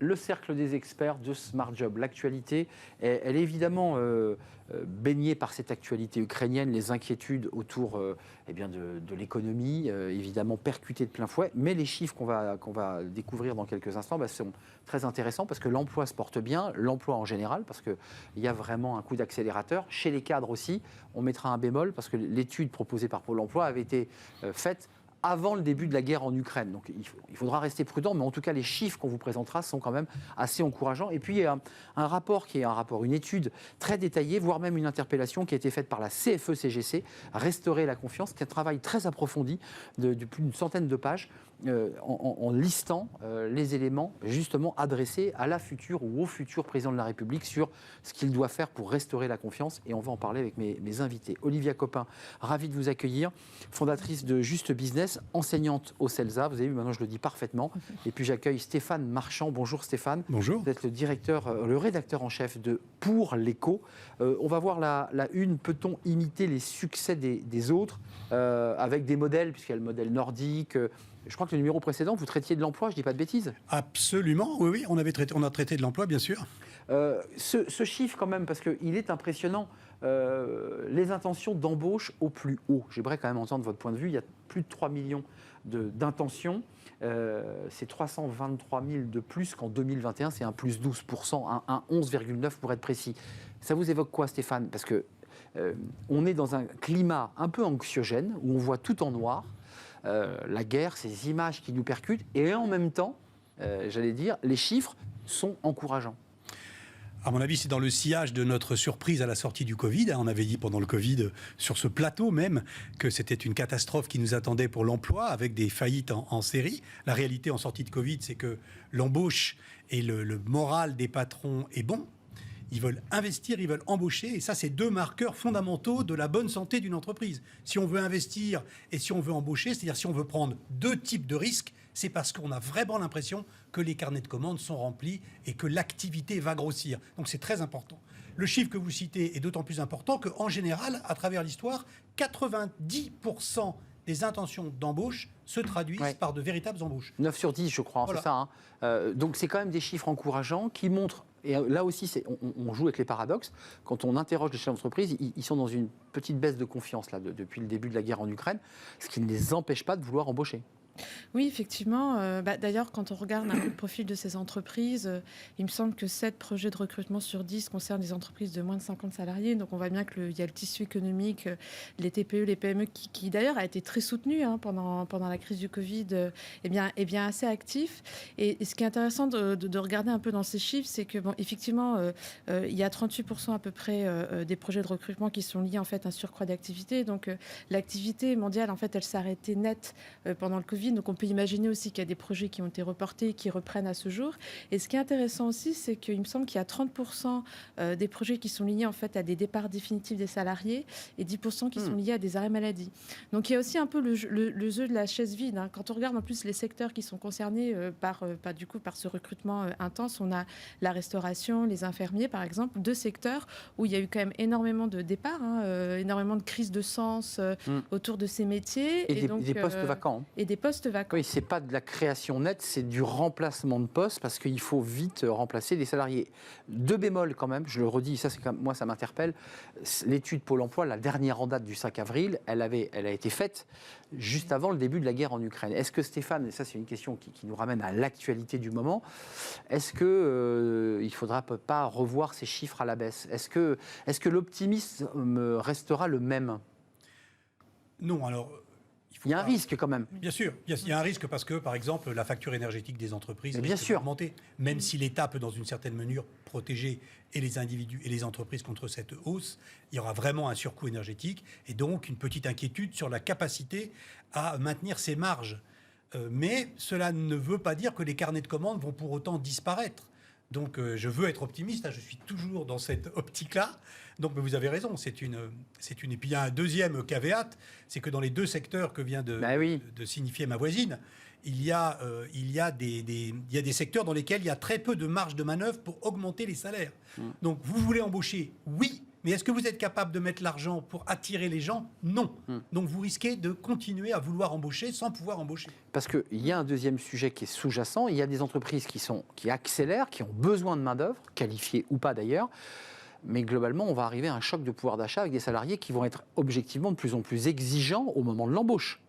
Le cercle des experts de Smart Job. L'actualité, elle est évidemment baignée par cette actualité ukrainienne, les inquiétudes autour de l'économie, évidemment percutées de plein fouet. Mais les chiffres qu'on va découvrir dans quelques instants sont très intéressants parce que l'emploi se porte bien, l'emploi en général, parce qu'il y a vraiment un coup d'accélérateur. Chez les cadres aussi, on mettra un bémol parce que l'étude proposée par Pôle emploi avait été faite avant le début de la guerre en Ukraine. Donc il faudra rester prudent, mais en tout cas les chiffres qu'on vous présentera sont quand même assez encourageants. Et puis il y a un rapport une étude très détaillée, voire même une interpellation qui a été faite par la CFE-CGC, Restaurer la confiance, qui est un travail très approfondi de plus d'une centaine de pages, en listant les éléments justement adressés à la future ou au futur président de la République sur ce qu'il doit faire pour restaurer la confiance. Et on va en parler avec mes invités. Olivia Copin, ravie de vous accueillir, fondatrice de Juste Business, enseignante au CELSA. Vous avez vu, maintenant je le dis parfaitement. Et puis j'accueille Stéphane Marchand. Bonjour Stéphane. Bonjour. Vous êtes le rédacteur en chef de Pour l'Écho. On va voir la une. Peut-on imiter les succès des autres avec des modèles, puisqu'il y a le modèle nordique. Je crois que le numéro précédent, vous traitiez de l'emploi, je ne dis pas de bêtises. Absolument, oui, on a traité de l'emploi, bien sûr. Ce chiffre quand même, parce qu'il est impressionnant, les intentions d'embauche au plus haut. J'aimerais quand même entendre votre point de vue. Il y a plus de 3 millions d'intentions. C'est 323 000 de plus qu'en 2021. C'est un plus 12%, un 11,9% pour être précis. Ça vous évoque quoi, Stéphane? Parce que on est dans un climat un peu anxiogène, où on voit tout en noir. La guerre, ces images qui nous percutent, et en même temps, j'allais dire, les chiffres sont encourageants. À mon avis, c'est dans le sillage de notre surprise à la sortie du Covid. On avait dit pendant le Covid, sur ce plateau même, que c'était une catastrophe qui nous attendait pour l'emploi, avec des faillites en série. La réalité en sortie de Covid, c'est que l'embauche et le moral des patrons est bon. Ils veulent investir, ils veulent embaucher. Et ça, c'est deux marqueurs fondamentaux de la bonne santé d'une entreprise. Si on veut investir et si on veut embaucher, c'est-à-dire si on veut prendre deux types de risques, c'est parce qu'on a vraiment l'impression que les carnets de commandes sont remplis et que l'activité va grossir. Donc c'est très important. Le chiffre que vous citez est d'autant plus important qu'en général, à travers l'histoire, 90% des intentions d'embauche se traduisent par de véritables embauches. 9 sur 10, je crois, voilà. C'est ça. Donc c'est quand même des chiffres encourageants qui montrent. Et là aussi, on joue avec les paradoxes. Quand on interroge les chefs d'entreprise, ils sont dans une petite baisse de confiance là, depuis le début de la guerre en Ukraine, ce qui ne les empêche pas de vouloir embaucher. Oui, effectivement. D'ailleurs, quand on regarde un peu le profil de ces entreprises, il me semble que 7 projets de recrutement sur 10 concernent des entreprises de moins de 50 salariés. Donc, on voit bien qu'il y a le tissu économique, les TPE, les PME, qui d'ailleurs a été très soutenu pendant la crise du Covid, est bien assez actif. Et ce qui est intéressant de regarder un peu dans ces chiffres, c'est que, effectivement, il y a 38% à peu près des projets de recrutement qui sont liés en fait à un surcroît d'activité. Donc, l'activité mondiale, en fait, elle s'est arrêtée net pendant le Covid. Donc on peut imaginer aussi qu'il y a des projets qui ont été reportés, qui reprennent à ce jour. Et ce qui est intéressant aussi, c'est qu'il me semble qu'il y a 30% des projets qui sont liés en fait à des départs définitifs des salariés et 10% qui sont liés à des arrêts maladie. Donc il y a aussi un peu le jeu de la chaise vide. Quand on regarde en plus les secteurs qui sont concernés par ce recrutement intense, on a la restauration, les infirmiers par exemple, 2 secteurs où il y a eu quand même énormément de départs, énormément de crise de sens autour de ces métiers. Et des postes vacants. Et des postes vacants. Oui, c'est pas de la création nette, c'est du remplacement de postes parce qu'il faut vite remplacer les salariés. 2 bémols quand même, je le redis, ça c'est quand même, moi ça m'interpelle. L'étude Pôle emploi, la dernière en date du 5 avril, elle a été faite juste avant le début de la guerre en Ukraine. Est-ce que Stéphane, et ça c'est une question qui nous ramène à l'actualité du moment, est-ce que il faudra pas revoir ces chiffres à la baisse? Est-ce que l'optimisme restera le même? Non, alors. Il y a un risque quand même. Bien sûr, il y a un risque parce que, par exemple, la facture énergétique des entreprises risque d'augmenter. Même si l'État peut, dans une certaine mesure, protéger et les individus et les entreprises contre cette hausse, il y aura vraiment un surcoût énergétique et donc une petite inquiétude sur la capacité à maintenir ces marges. Mais cela ne veut pas dire que les carnets de commandes vont pour autant disparaître. Donc, je veux être optimiste. Je suis toujours dans cette optique-là. Donc, mais vous avez raison. C'est une. Et puis, il y a un deuxième caveat, c'est que dans les 2 secteurs que vient de signifier ma voisine, il y a des secteurs dans lesquels il y a très peu de marge de manœuvre pour augmenter les salaires. Donc, vous voulez embaucher, oui, Mais est-ce que vous êtes capable de mettre l'argent pour attirer les gens? Non. Donc vous risquez de continuer à vouloir embaucher sans pouvoir embaucher. Parce qu'il y a un deuxième sujet qui est sous-jacent. Il y a des entreprises qui accélèrent, qui ont besoin de main-d'œuvre, qualifiée ou pas d'ailleurs. Mais globalement, on va arriver à un choc de pouvoir d'achat avec des salariés qui vont être objectivement de plus en plus exigeants au moment de l'embauche.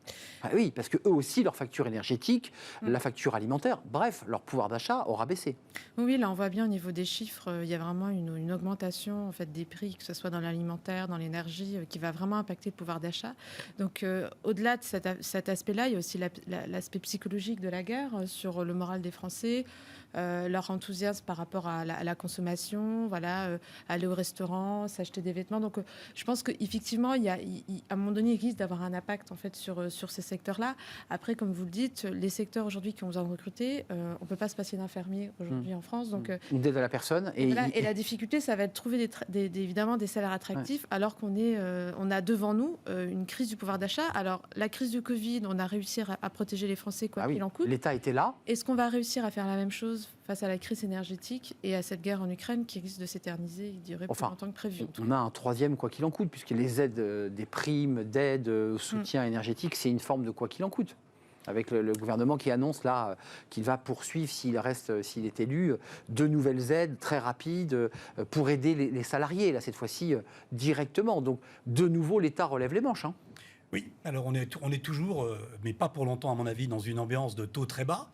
Ah oui, parce qu'eux aussi, leur facture énergétique, la facture alimentaire, bref, leur pouvoir d'achat aura baissé. Oui, là, on voit bien au niveau des chiffres, il y a vraiment une augmentation en fait, des prix, que ce soit dans l'alimentaire, dans l'énergie, qui va vraiment impacter le pouvoir d'achat. Donc, au-delà de cet aspect-là, il y a aussi l'aspect psychologique de la guerre sur le moral des Français, leur enthousiasme par rapport à la consommation, voilà, aller au restaurant, s'acheter des vêtements. Donc, je pense qu'effectivement, à un moment donné, il risque d'avoir un impact en fait, sur ces secteurs-là. Après, comme vous le dites, les secteurs aujourd'hui qui ont besoin de recruter, on ne peut pas se passer d'infirmiers aujourd'hui en France. Donc, une dette à la personne. Et la difficulté, ça va être de trouver évidemment des salaires attractifs, alors qu'on a devant nous une crise du pouvoir d'achat. Alors, la crise du Covid, on a réussi à protéger les Français quoi qu'il en coûte. L'État était là. Est-ce qu'on va réussir à faire la même chose face à la crise énergétique et à cette guerre en Ukraine qui risque de s'éterniser, il dirait, plus longtemps que prévu? On a un troisième quoi qu'il en coûte, puisque les aides, des primes d'aide au soutien énergétique, c'est une forme de quoi qu'il en coûte. Avec le gouvernement qui annonce là qu'il va poursuivre, s'il est élu, de nouvelles aides très rapides pour aider les salariés, là cette fois-ci directement. Donc de nouveau, l'État relève les manches. Oui, alors on est toujours, mais pas pour longtemps à mon avis, dans une ambiance de taux très bas.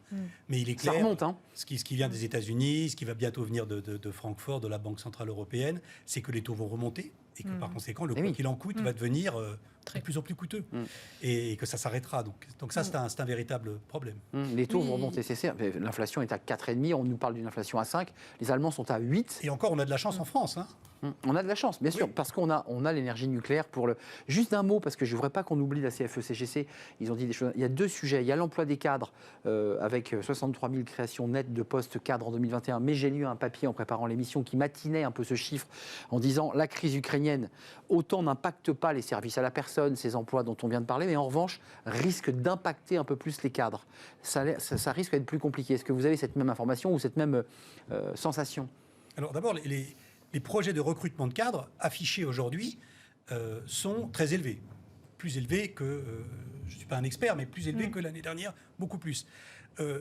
Mais il est clair, ça remonte, ce qui vient des États-Unis, ce qui va bientôt venir de Francfort, de la Banque Centrale Européenne, c'est que les taux vont remonter et que par conséquent, le quoi qu'il en coûte va devenir de plus en plus coûteux et que ça s'arrêtera. Donc ça, c'est un véritable problème. Les taux vont remonter, c'est certain. L'inflation est à 4,5, on nous parle d'une inflation à 5. Les Allemands sont à 8. Et encore, on a de la chance en France. On a de la chance, bien sûr, parce qu'on a l'énergie nucléaire pour le... Juste un mot, parce que je ne voudrais pas qu'on oublie la CFE-CGC. Ils ont dit des choses. Il y a deux sujets. Il y a l'emploi des cadres, avec 63 000 créations nettes de postes cadres en 2021. Mais j'ai lu un papier en préparant l'émission qui matinait un peu ce chiffre en disant la crise ukrainienne, autant n'impacte pas les services à la personne, ces emplois dont on vient de parler, mais en revanche, risque d'impacter un peu plus les cadres. Ça risque d'être plus compliqué. Est-ce que vous avez cette même information ou cette même sensation? Alors d'abord, les projets de recrutement de cadres affichés aujourd'hui sont très élevés. Plus élevés que, je ne suis pas un expert, mais plus élevés que l'année dernière, beaucoup plus.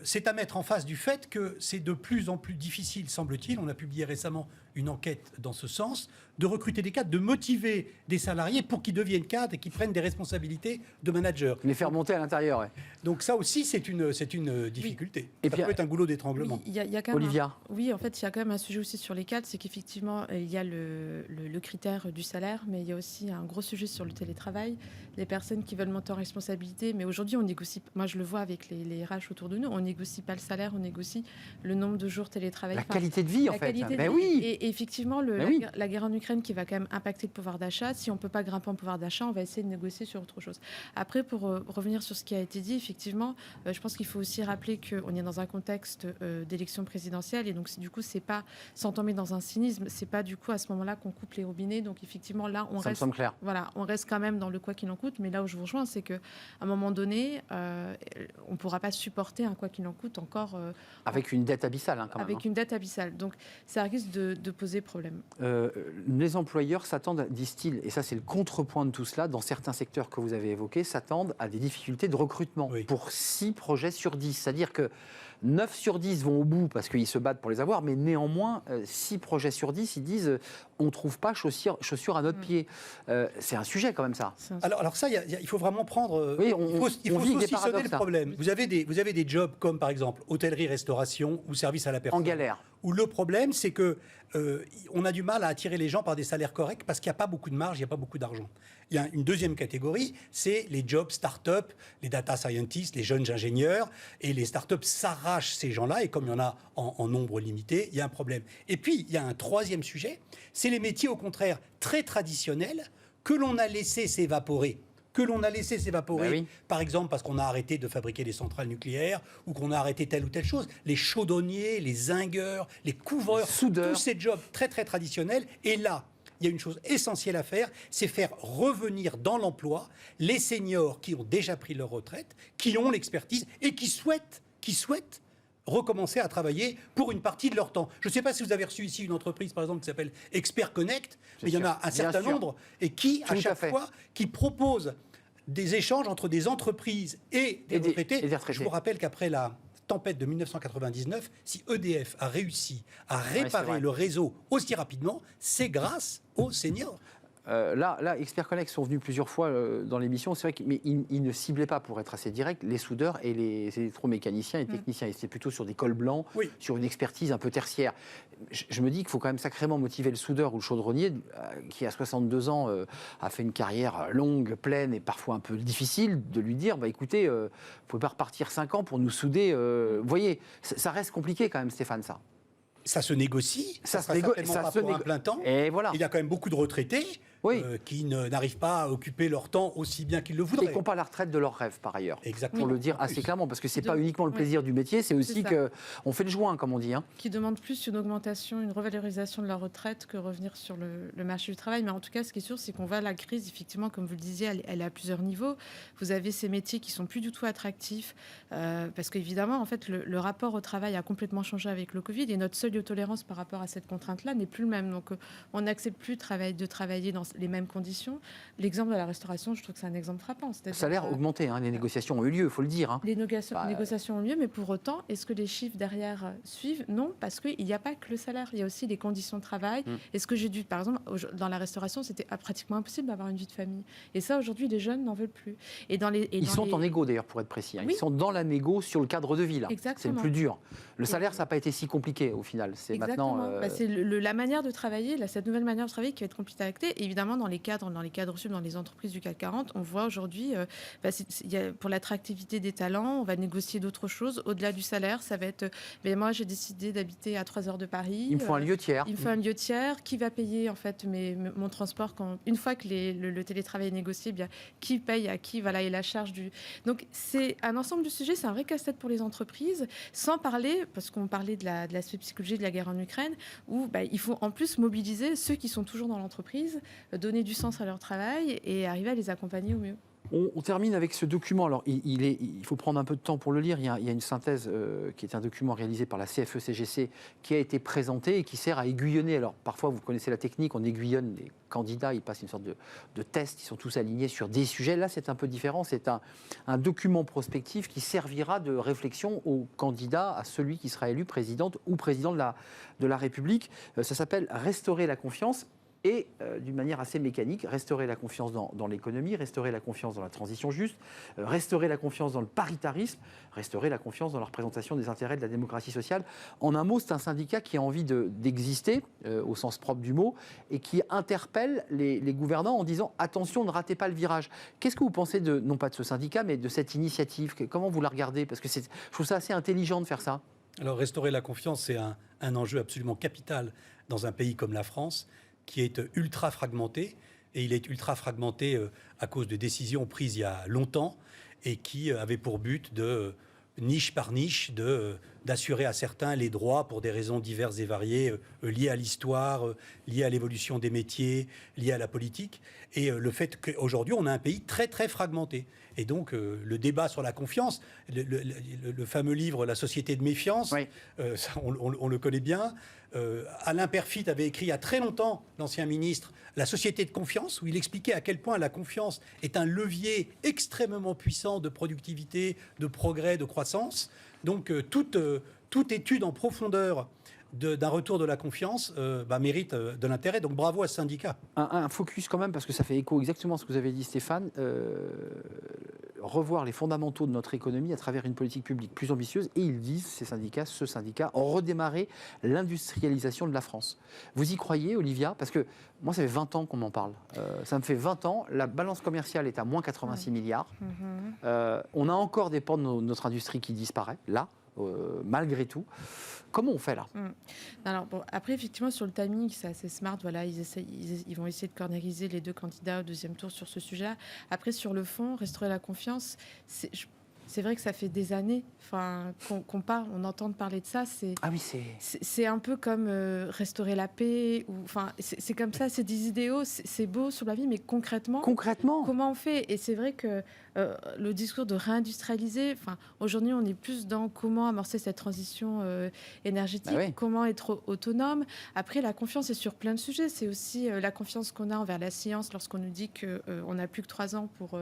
C'est à mettre en face du fait que c'est de plus en plus difficile, semble-t-il, on a publié récemment une enquête dans ce sens, de recruter des cadres, de motiver des salariés pour qu'ils deviennent cadres et qu'ils prennent des responsabilités de manager. Les faire monter à l'intérieur, oui. Donc ça aussi, c'est une difficulté. Oui. Et ça puis, peut être un goulot d'étranglement. Oui, y a quand même Olivia. Oui, en fait, il y a quand même un sujet aussi sur les cadres, c'est qu'effectivement, il y a le critère du salaire, mais il y a aussi un gros sujet sur le télétravail. Les personnes qui veulent monter en responsabilité, mais aujourd'hui, on négocie, moi je le vois avec les RH autour de nous, on négocie pas le salaire, on négocie le nombre de jours télétravail. La qualité de vie, en fait. Mais oui. Et effectivement, la guerre en Ukraine qui va quand même impacter le pouvoir d'achat. Si on ne peut pas grimper en pouvoir d'achat, on va essayer de négocier sur autre chose. Après, pour revenir sur ce qui a été dit, effectivement, je pense qu'il faut aussi rappeler qu'on est dans un contexte d'élection présidentielle et donc du coup, c'est pas, sans tomber dans un cynisme, c'est pas du coup à ce moment-là qu'on coupe les robinets. Donc effectivement, là, on reste, voilà, on reste quand même dans le quoi qu'il en coûte. Mais là où je vous rejoins, c'est qu'à un moment donné, on ne pourra pas supporter un quoi qu'il en coûte encore. Avec une dette abyssale, quand même. Avec une dette abyssale. Donc ça risque de poser problème. Les employeurs s'attendent, disent-ils, et ça c'est le contrepoint de tout cela, dans certains secteurs que vous avez évoqués, s'attendent à des difficultés de recrutement pour 6 projets sur 10. C'est-à-dire que 9 sur 10 vont au bout parce qu'ils se battent pour les avoir, mais néanmoins, 6 projets sur 10, ils disent on ne trouve pas chaussures à notre pied. C'est un sujet quand même, ça. Alors ça, il faut vraiment prendre... Oui, il faut saucissonner le problème. Vous avez des jobs comme par exemple hôtellerie, restauration ou service à la personne. En galère. Où le problème, c'est que on a du mal à attirer les gens par des salaires corrects parce qu'il n'y a pas beaucoup de marge, il n'y a pas beaucoup d'argent. Il y a une deuxième catégorie, c'est les jobs start-up, les data scientists, les jeunes ingénieurs, et les start-up s'arrachent ces gens-là, et comme il y en a en nombre limité, il y a un problème. Et puis, il y a un troisième sujet, c'est les métiers, au contraire, très traditionnels, que l'on a laissé s'évaporer. Par exemple, parce qu'on a arrêté de fabriquer des centrales nucléaires ou qu'on a arrêté telle ou telle chose. Les chaudonniers, les zingueurs, les couvreurs, tous ces jobs très, très traditionnels. Et là, il y a une chose essentielle à faire, c'est faire revenir dans l'emploi les seniors qui ont déjà pris leur retraite, qui ont l'expertise et qui souhaitent recommencer à travailler pour une partie de leur temps. Je ne sais pas si vous avez reçu ici une entreprise, par exemple, qui s'appelle Expert Connect, mais il y en a un certain nombre, et qui, à chaque fois, qui propose des échanges entre des entreprises et des retraités. Je vous rappelle qu'après la tempête de 1999, si EDF a réussi à réparer le réseau aussi rapidement, c'est grâce aux seniors. Là, Expert Connect sont venus plusieurs fois dans l'émission. C'est vrai qu'ils ne ciblaient pas, pour être assez direct, les soudeurs et les électromécaniciens et techniciens. Ils étaient plutôt sur des cols blancs, sur une expertise un peu tertiaire. Je me dis qu'il faut quand même sacrément motiver le soudeur ou le chaudronnier qui, à 62 ans, a fait une carrière longue, pleine et parfois un peu difficile, de lui dire, écoutez, vous ne pouvez pas repartir 5 ans pour nous souder. Vous voyez, ça reste compliqué quand même, Stéphane, ça. Ça se négocie, ça se négocie pas pour un plein temps. Et voilà. Il y a quand même beaucoup de retraités qui n'arrivent pas à occuper leur temps aussi bien qu'ils le voudraient. Et qui n'ont pas la retraite de leur rêve, par ailleurs. Exactement. Pour le dire assez clairement, parce que ce n'est pas uniquement le plaisir du métier, c'est aussi qu'on fait le joint, comme on dit. Qui demandent plus une augmentation, une revalorisation de leur retraite que revenir sur le marché du travail. Mais en tout cas, ce qui est sûr, c'est qu'on voit la crise, effectivement, comme vous le disiez, elle est à plusieurs niveaux. Vous avez ces métiers qui sont plus du tout attractifs, parce qu'évidemment, en fait, le rapport au travail a complètement changé avec le Covid, et notre seuil de tolérance par rapport à cette contrainte-là n'est plus le même. Donc, on n'accepte plus de travailler dans les mêmes conditions. L'exemple de la restauration, je trouve que c'est un exemple frappant. Le salaire a augmenté, les négociations ont eu lieu, il faut le dire. Les négociations ont lieu, mais pour autant, est-ce que les chiffres derrière suivent? Non, parce qu'il n'y a pas que le salaire, il y a aussi les conditions de travail. Est-ce que j'ai dû, par exemple, dans la restauration, c'était pratiquement impossible d'avoir une vie de famille. Et ça, aujourd'hui, les jeunes n'en veulent plus. Ils sont en négo, d'ailleurs, pour être précis. Ils sont dans la négo sur le cadre de vie, là. C'est le plus dur. Le salaire, ça n'a pas été si compliqué, au final. C'est maintenant... c'est la manière de travailler, cette nouvelle manière de travailler qui va être compliquée à acter. Évidemment, dans les cadres sub, dans les entreprises du CAC 40, on voit aujourd'hui, pour l'attractivité des talents, on va négocier d'autres choses. Au-delà du salaire, ça va être, moi, j'ai décidé d'habiter à 3 heures de Paris. Il me faut un lieu tiers. Il me faut un lieu tiers. Qui va payer, en fait, mon transport une fois que le télétravail est négocié, qui paye à qui, et la charge du... Donc, c'est un ensemble de sujets, c'est un vrai casse-tête pour les entreprises, sans parler, parce qu'on parlait de l'aspect psychologique de la guerre en Ukraine, où il faut en plus mobiliser ceux qui sont toujours dans l'entreprise, donner du sens à leur travail et arriver à les accompagner au mieux. On termine avec ce document. Alors, il faut prendre un peu de temps pour le lire. Il y a une synthèse qui est un document réalisé par la CFE-CGC qui a été présenté et qui sert à aiguillonner. Alors, parfois, vous connaissez la technique, on aiguillonne les candidats, ils passent une sorte de test, ils sont tous alignés sur des sujets. Là, c'est un peu différent. C'est un document prospectif qui servira de réflexion au candidat, à celui qui sera élu présidente ou président de la République. Ça s'appelle « Restaurer la confiance ». Et d'une manière assez mécanique, restaurer la confiance dans l'économie, restaurer la confiance dans la transition juste, restaurer la confiance dans le paritarisme, restaurer la confiance dans la représentation des intérêts de la démocratie sociale. En un mot, c'est un syndicat qui a envie d'exister, au sens propre du mot, et qui interpelle les gouvernants en disant « attention, ne ratez pas le virage ». Qu'est-ce que vous pensez non pas de ce syndicat, mais de cette initiative? Comment vous la regardez? Parce que je trouve ça assez intelligent de faire ça. Alors, restaurer la confiance, c'est un enjeu absolument capital dans un pays comme la France, qui est ultra fragmenté, et il est ultra fragmenté à cause de décisions prises il y a longtemps et qui avaient pour but de, niche par niche, d'assurer à certains les droits pour des raisons diverses et variées, liées à l'histoire, liées à l'évolution des métiers, liées à la politique, et le fait qu'aujourd'hui on a un pays très très fragmenté. Et donc le débat sur la confiance, le fameux livre « La société de méfiance », ça, on le connaît bien. Alain Peyrefitte avait écrit il y a très longtemps, l'ancien ministre, La société de confiance, où il expliquait à quel point la confiance est un levier extrêmement puissant de productivité, de progrès, de croissance. Donc toute étude en profondeur d'un retour de la confiance mérite de l'intérêt. Donc bravo à ce syndicat. Un focus quand même, parce que ça fait écho exactement à ce que vous avez dit, Stéphane. Revoir les fondamentaux de notre économie à travers une politique publique plus ambitieuse. Et ils disent, ce syndicat, redémarrer l'industrialisation de la France. Vous y croyez, Olivia? Parce que moi, ça fait 20 ans qu'on m'en parle. Ça me fait 20 ans. La balance commerciale est à moins 86 milliards. On a encore des pans de notre industrie qui disparaît, là, malgré tout. Comment on fait là? Alors, après, effectivement, sur le timing, c'est assez smart. Voilà, ils vont essayer de cornériser les deux candidats au deuxième tour sur ce sujet-là. Après, sur le fond, restaurer la confiance, c'est vrai que ça fait des années qu'on entend parler de ça. Ah oui, c'est un peu comme restaurer la paix. C'est comme ça, c'est des idéaux, c'est beau sur la vie, mais concrètement, comment on fait? Et c'est vrai que le discours de réindustrialiser, aujourd'hui, on est plus dans comment amorcer cette transition énergétique, comment être autonome. Après, la confiance est sur plein de sujets. C'est aussi la confiance qu'on a envers la science lorsqu'on nous dit qu'on n'a plus que 3 ans pour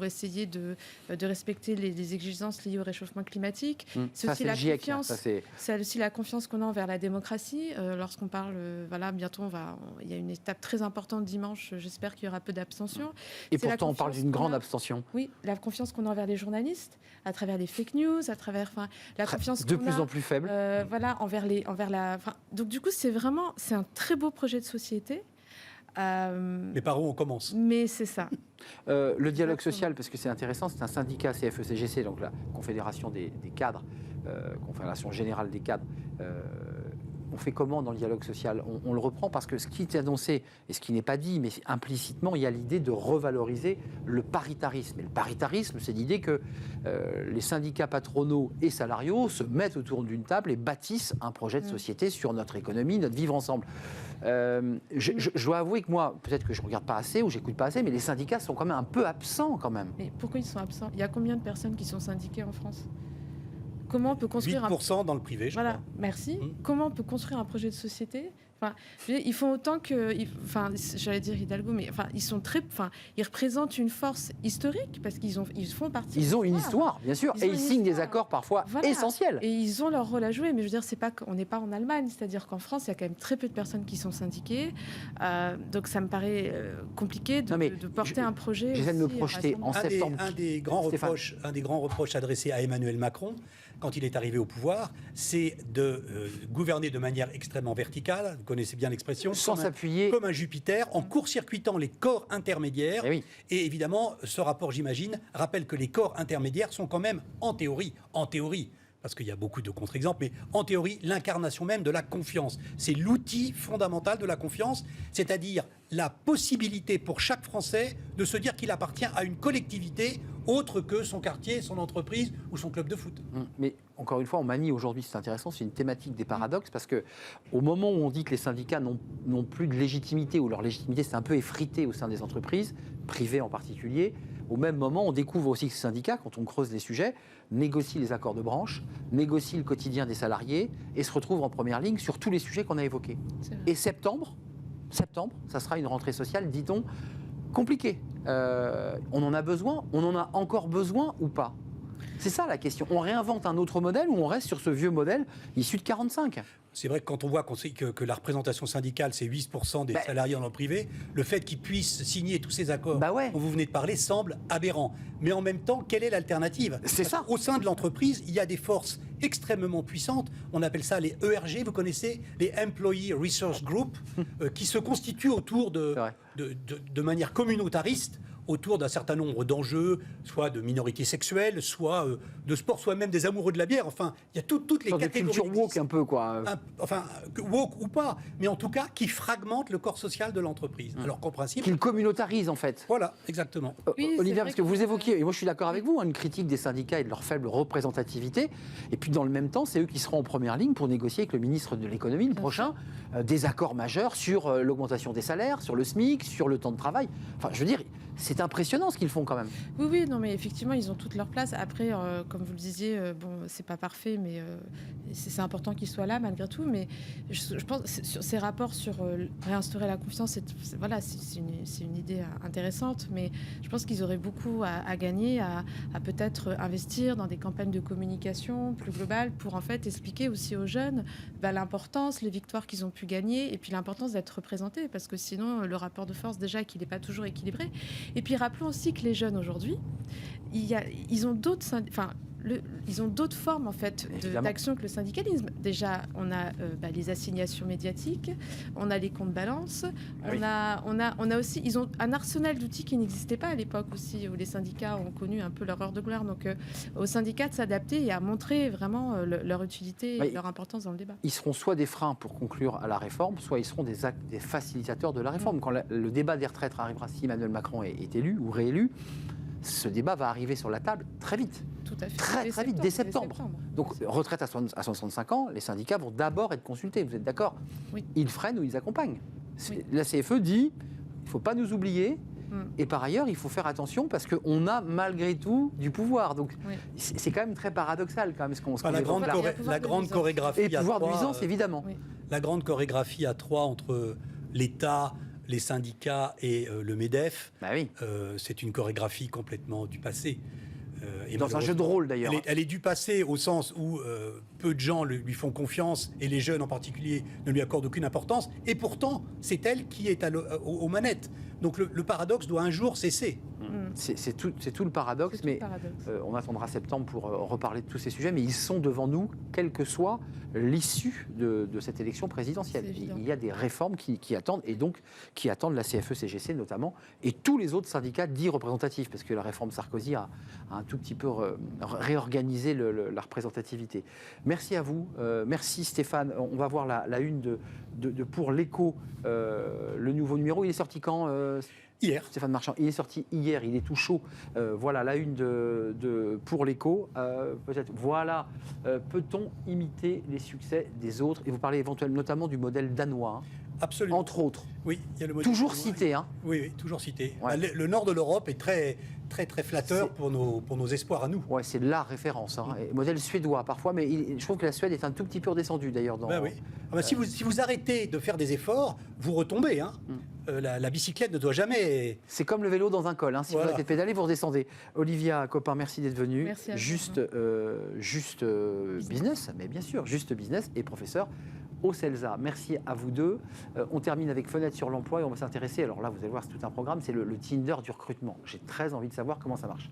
essayer de respecter les exigences liées au réchauffement climatique. C'est aussi la confiance. C'est aussi la confiance qu'on a envers la démocratie. Lorsqu'on parle, bientôt, il y a une étape très importante dimanche. J'espère qu'il y aura peu d'abstention. Et pourtant, on parle d'une grande abstention. Oui, la confiance qu'on a envers les journalistes, à travers les fake news, à travers la confiance de plus en plus faible. Donc du coup, c'est un très beau projet de société. Mais par où on commence? Mais c'est ça. Le dialogue social, parce que c'est intéressant, c'est un syndicat CFE-CGC, donc la Confédération des cadres, Confédération générale des cadres. On fait comment dans le dialogue social? On le reprend parce que ce qui est annoncé, et ce qui n'est pas dit, mais implicitement, il y a l'idée de revaloriser le paritarisme. Et le paritarisme, c'est l'idée que les syndicats patronaux et salariaux se mettent autour d'une table et bâtissent un projet de société sur notre économie, notre vivre ensemble. Je dois avouer que moi, peut-être que je ne regarde pas assez ou j'écoute pas assez, mais les syndicats sont quand même un peu absents quand même. Mais pourquoi ils sont absents? Il y a combien de personnes qui sont syndiquées en France? Comment on peut construire 8% dans le privé, je crois. Merci. Comment on peut construire un projet de société? Ils font autant que... j'allais dire Hidalgo, mais ils représentent une force historique parce qu'ils font partie... Ils ont une histoire, bien sûr, et ils signent des accords parfois essentiels. Et ils ont leur rôle à jouer, mais je veux dire, on n'est pas en Allemagne, c'est-à-dire qu'en France, il y a quand même très peu de personnes qui sont syndiquées. Donc ça me paraît compliqué de porter un projet... J'essaie de me projeter en septembre. Un des grands reproches adressés à Emmanuel Macron, quand il est arrivé au pouvoir, c'est de gouverner de manière extrêmement verticale, vous connaissez bien l'expression, sans s'appuyer comme un Jupiter, en court-circuitant les corps intermédiaires. Et évidemment, ce rapport, j'imagine, rappelle que les corps intermédiaires sont quand même, en théorie, parce qu'il y a beaucoup de contre-exemples, mais en théorie, l'incarnation même de la confiance. C'est l'outil fondamental de la confiance, c'est-à-dire la possibilité pour chaque Français de se dire qu'il appartient à une collectivité autre que son quartier, son entreprise ou son club de foot. Mais encore une fois, on manie aujourd'hui, c'est intéressant, c'est une thématique des paradoxes, parce qu'au moment où on dit que les syndicats n'ont plus de légitimité, ou leur légitimité s'est un peu effritée au sein des entreprises, privées en particulier, au même moment, on découvre aussi que ces syndicats, quand on creuse les sujets, négocient les accords de branche, négocient le quotidien des salariés et se retrouvent en première ligne sur tous les sujets qu'on a évoqués. Et septembre, ça sera une rentrée sociale, dit-on, compliquée. On en a besoin, on en a encore besoin ou pas? C'est ça la question. On réinvente un autre modèle ou on reste sur ce vieux modèle issu de 45? C'est vrai que quand on voit que la représentation syndicale, c'est 8% des salariés dans le privé, le fait qu'ils puissent signer tous ces accords dont vous venez de parler semble aberrant. Mais en même temps, quelle est l'alternative? C'est ça. Au sein de l'entreprise, il y a des forces extrêmement puissantes. On appelle ça les ERG, vous connaissez? Les Employee Resource Group, qui se constituent autour de manière communautariste, autour d'un certain nombre d'enjeux, soit de minorités sexuelles, soit de sport, soit même des amoureux de la bière. Enfin, il y a toutes les catégories. Culture woke un peu, quoi. Woke ou pas, mais en tout cas, qui fragmente le corps social de l'entreprise. Alors qu'en principe... Qui le communautarise, en fait. Voilà, exactement. Olivier, parce que vous évoquiez, et moi je suis d'accord avec vous, une critique des syndicats et de leur faible représentativité, et puis dans le même temps, c'est eux qui seront en première ligne pour négocier avec le ministre de l'économie, le prochain, des accords majeurs sur l'augmentation des salaires, sur le SMIC, sur le temps de travail. Enfin, je veux dire, c'est impressionnant ce qu'ils font quand même. Oui, non, mais effectivement, ils ont toute leur place. Après, comme vous le disiez, c'est pas parfait, mais c'est important qu'ils soient là malgré tout. Mais je pense sur ces rapports sur réinstaurer la confiance, c'est une idée intéressante, mais je pense qu'ils auraient beaucoup à gagner, à peut-être investir dans des campagnes de communication plus globales pour en fait expliquer aussi aux jeunes l'importance, les victoires qu'ils ont pu gagner, et puis l'importance d'être représentés, parce que sinon le rapport de force déjà qu'il n'est pas toujours équilibré. Et puis rappelons aussi que les jeunes aujourd'hui, ils ont d'autres formes en fait d'action que le syndicalisme. Déjà, on a les assignations médiatiques, on a les comptes balance, on a aussi, ils ont un arsenal d'outils qui n'existait pas à l'époque aussi, où les syndicats ont connu un peu leur heure de gloire. Donc, aux syndicats de s'adapter et à montrer vraiment leur utilité et leur importance dans le débat. Ils seront soit des freins pour conclure à la réforme, soit ils seront des facilitateurs de la réforme. Quand le débat des retraites arrivera, si Emmanuel Macron est élu ou réélu, ce débat va arriver sur la table très vite. Tout à fait. Très vite, dès septembre. Donc, retraite à 65 ans, les syndicats vont d'abord être consultés, vous êtes d'accord? Oui. Ils freinent ou ils accompagnent. Oui. La CFE dit, il ne faut pas nous oublier, et par ailleurs, il faut faire attention parce qu'on a malgré tout du pouvoir. Donc, c'est quand même très paradoxal, quand même, ce qu'on se la grande chorégraphie. Et pouvoir de nuisance, évidemment. Oui. La grande chorégraphie à trois entre l'État, les syndicats et le MEDEF, c'est une chorégraphie complètement du passé. Et dans un jeu de rôle, d'ailleurs. Elle est du passé au sens où peu de gens lui font confiance, et les jeunes en particulier ne lui accordent aucune importance, et pourtant, c'est elle qui est aux manettes. Donc le paradoxe doit un jour cesser. C'est tout le paradoxe, mais on attendra septembre pour reparler de tous ces sujets, mais ils sont devant nous, quelle que soit l'issue de cette élection présidentielle. Il y a des réformes qui attendent, et donc qui attendent la CFE-CGC notamment, et tous les autres syndicats dits représentatifs, parce que la réforme Sarkozy a un tout petit peu réorganisé la représentativité. Merci à vous, merci Stéphane. On va voir la une de Pour l'Écho, le nouveau numéro. Il est sorti quand Hier. Stéphane Marchand, il est sorti hier, il est tout chaud. Voilà la une de Pour l'Écho. Peut-être, voilà, peut-on imiter les succès des autres? Et vous parlez éventuellement notamment du modèle danois. Absolument. Entre autres. Oui, il y a le modèle toujours danois. cité. Oui, toujours cité. Ouais. Le nord de l'Europe est très flatteur pour nos espoirs à nous. Ouais, c'est la référence. Et modèle suédois parfois, mais je trouve que la Suède est un tout petit peu redescendue d'ailleurs. Oui. Si vous arrêtez de faire des efforts, vous retombez. La bicyclette ne doit jamais... C'est comme le vélo dans un col. Si vous arrêtez de pédaler, vous redescendez. Olivia Copin, merci d'être venue. Merci à vous. Juste business, mais bien sûr, juste business et professeur au CELSA. Merci à vous deux. On termine avec Fenêtre sur l'emploi et on va s'intéresser, alors là vous allez voir c'est tout un programme, c'est le Tinder du recrutement. J'ai très envie de savoir comment ça marche.